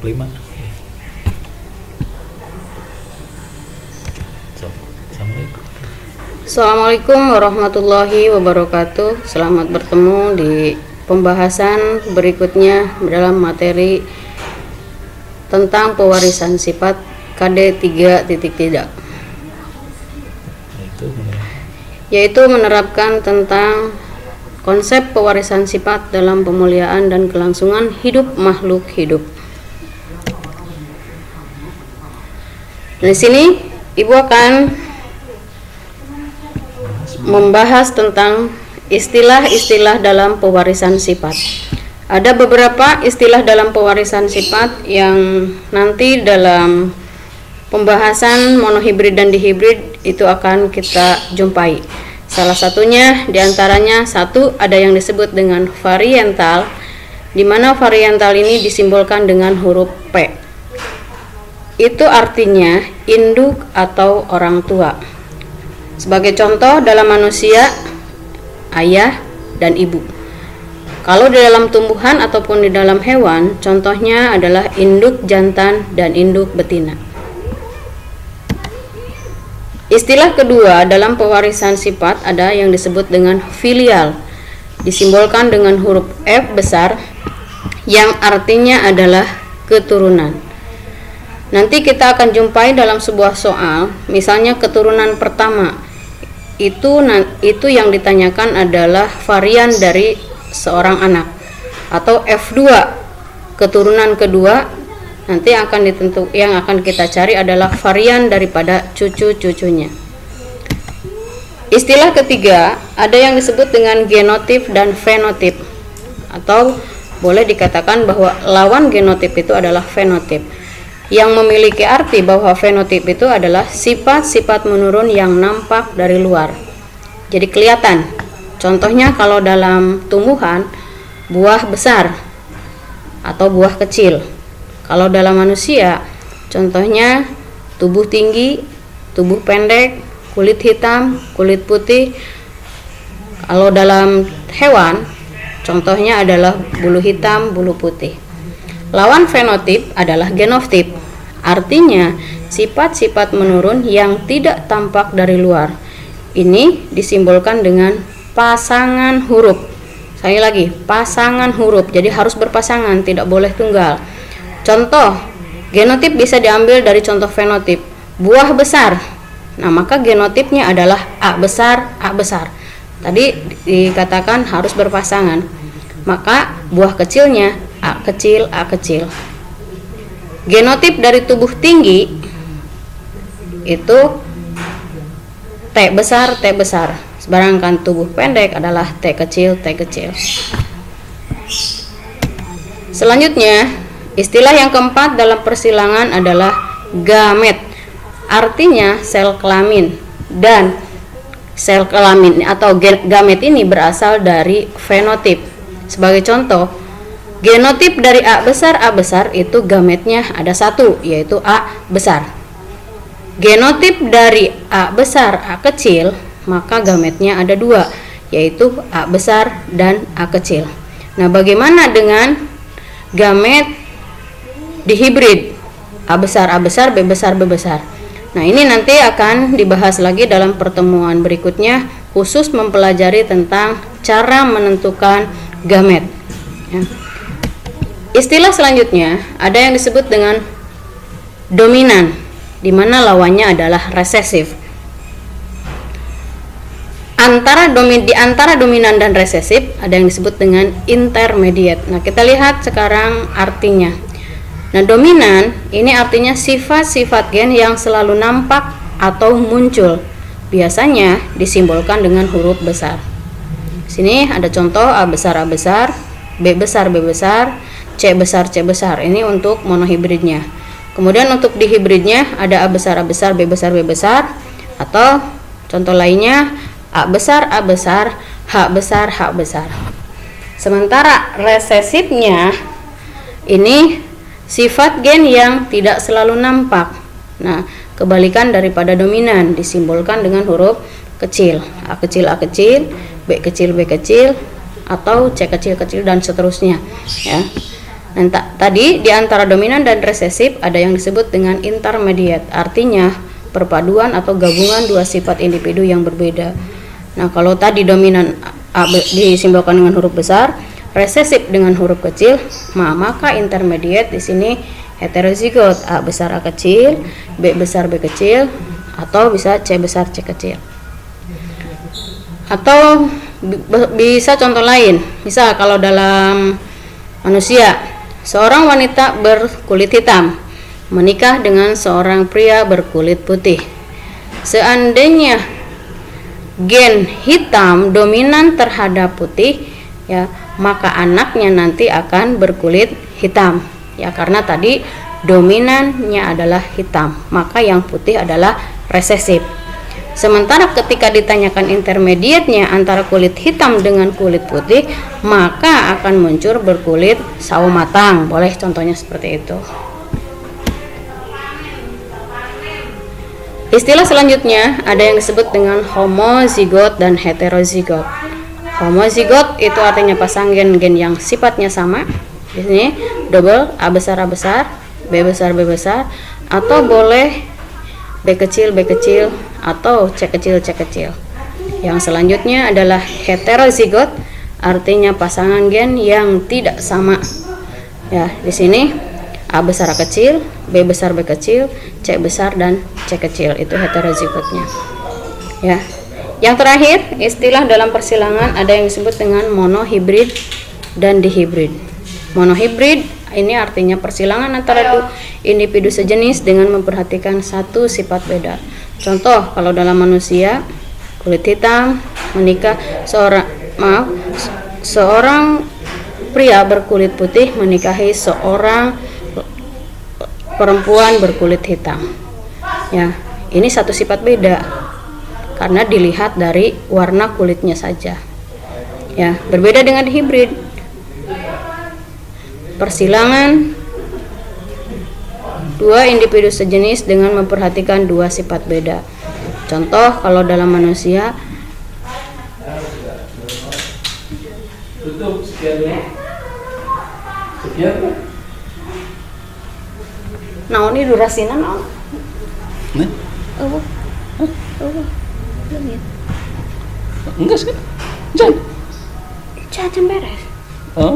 5. Assalamualaikum. Assalamualaikum warahmatullahi wabarakatuh. Selamat bertemu di pembahasan berikutnya dalam materi tentang pewarisan sifat KD 3.3, yaitu menerapkan tentang konsep pewarisan sifat dalam pemuliaan dan kelangsungan hidup makhluk hidup. Di sini Ibu akan membahas tentang istilah-istilah dalam pewarisan sifat. Ada beberapa istilah dalam pewarisan sifat yang nanti dalam pembahasan monohibrid dan dihibrid itu akan kita jumpai. Salah satunya diantaranya satu, ada yang disebut dengan variental, di mana variental ini disimbolkan dengan huruf P. Itu artinya induk atau orang tua. Sebagai contoh dalam manusia, ayah dan ibu. Kalau di dalam tumbuhan ataupun di dalam hewan, contohnya adalah induk jantan dan induk betina. Istilah kedua dalam pewarisan sifat ada yang disebut dengan filial, disimbolkan dengan huruf F besar yang artinya adalah keturunan. Nanti kita akan jumpai dalam sebuah soal, misalnya keturunan pertama, itu yang ditanyakan adalah varian dari seorang anak, atau F2 keturunan kedua. Nanti yang akan kita cari adalah varian daripada cucu-cucunya. Istilah ketiga ada yang disebut dengan genotip dan fenotip, atau boleh dikatakan bahwa lawan genotip itu adalah fenotip, yang memiliki arti bahwa fenotip itu adalah sifat-sifat menurun yang nampak dari luar, jadi kelihatan. Contohnya kalau dalam tumbuhan, buah besar atau buah kecil. Kalau dalam manusia, contohnya tubuh tinggi, tubuh pendek, kulit hitam, kulit putih. Kalau dalam hewan, contohnya adalah bulu hitam, bulu putih. Lawan fenotip adalah genotip, artinya sifat-sifat menurun yang tidak tampak dari luar. Ini disimbolkan dengan pasangan huruf. Sekali lagi, pasangan huruf, jadi harus berpasangan, tidak boleh tunggal. Contoh, genotip bisa diambil dari contoh fenotip. Buah besar. Nah, maka genotipnya adalah A besar, A besar. Tadi dikatakan harus berpasangan. Maka buah kecilnya A kecil, A kecil. Genotip dari tubuh tinggi itu T besar, T besar. Sedangkan tubuh pendek adalah T kecil, T kecil. Selanjutnya, istilah yang keempat dalam persilangan adalah gamet, artinya sel kelamin, dan sel kelamin atau gamet ini berasal dari fenotip. Sebagai contoh, genotip dari A besar itu gametnya ada satu, yaitu A besar. Genotip dari A besar A kecil, maka gametnya ada dua, yaitu A besar dan A kecil. Nah, bagaimana dengan gamet dihibrid A besar, B besar, B besar? Nah, ini nanti akan dibahas lagi dalam pertemuan berikutnya, khusus mempelajari tentang cara menentukan gamet. Ya. Istilah selanjutnya ada yang disebut dengan dominan, di mana lawannya adalah resesif. Di antara dominan dan resesif ada yang disebut dengan intermediate. Nah, kita lihat sekarang artinya. Nah, dominan ini artinya sifat-sifat gen yang selalu nampak atau muncul. Biasanya disimbolkan dengan huruf besar. Sini ada contoh A besar, B besar, B besar, C besar, C besar. Ini untuk monohibridnya. Kemudian untuk dihibridnya ada A besar, B besar, B besar. Atau contoh lainnya A besar, H besar, H besar. Sementara resesifnya ini sifat gen yang tidak selalu nampak. Nah, kebalikan daripada dominan, disimbolkan dengan huruf kecil, A kecil, A kecil, B kecil, B kecil, atau C kecil, kecil, dan seterusnya, ya. Dan tadi di antara dominan dan resesif ada yang disebut dengan intermediate, artinya perpaduan atau gabungan dua sifat individu yang berbeda. Nah, kalau tadi dominan disimbolkan dengan huruf besar, resesif dengan huruf kecil, maka intermediate di sini heterozigot, A besar A kecil, B besar B kecil, atau bisa C besar C kecil. Atau bisa contoh lain, misal kalau dalam manusia, seorang wanita berkulit hitam menikah dengan seorang pria berkulit putih. Seandainya gen hitam dominan terhadap putih, ya, maka anaknya nanti akan berkulit hitam, ya, karena tadi dominannya adalah hitam, maka yang putih adalah resesif. Sementara ketika ditanyakan intermediate-nya antara kulit hitam dengan kulit putih, maka akan muncul berkulit sawo matang. Boleh contohnya seperti itu. Istilah selanjutnya ada yang disebut dengan homozigot dan heterozigot. Homozigot itu artinya pasang gen-gen yang sifatnya sama. Di sini double, A besar B besar B besar, atau boleh B kecil atau C kecil. Yang selanjutnya adalah heterozigot, artinya pasangan gen yang tidak sama. Ya, di sini A besar A kecil, B besar B kecil, C besar dan C kecil, itu heterozigotnya. Ya. Yang terakhir, istilah dalam persilangan ada yang disebut dengan monohibrid dan dihibrid. Monohibrid ini artinya persilangan antara individu sejenis dengan memperhatikan satu sifat beda. Contoh, kalau dalam manusia, kulit hitam menikah seorang pria berkulit putih menikahi seorang perempuan berkulit hitam. Ya, ini satu sifat beda karena dilihat dari warna kulitnya saja. Ya, berbeda dengan hibrid. Persilangan dua individu sejenis dengan memperhatikan dua sifat beda. Contoh, kalau dalam manusia, nah ini durasinya naon? Enggak sih. Jangan beres.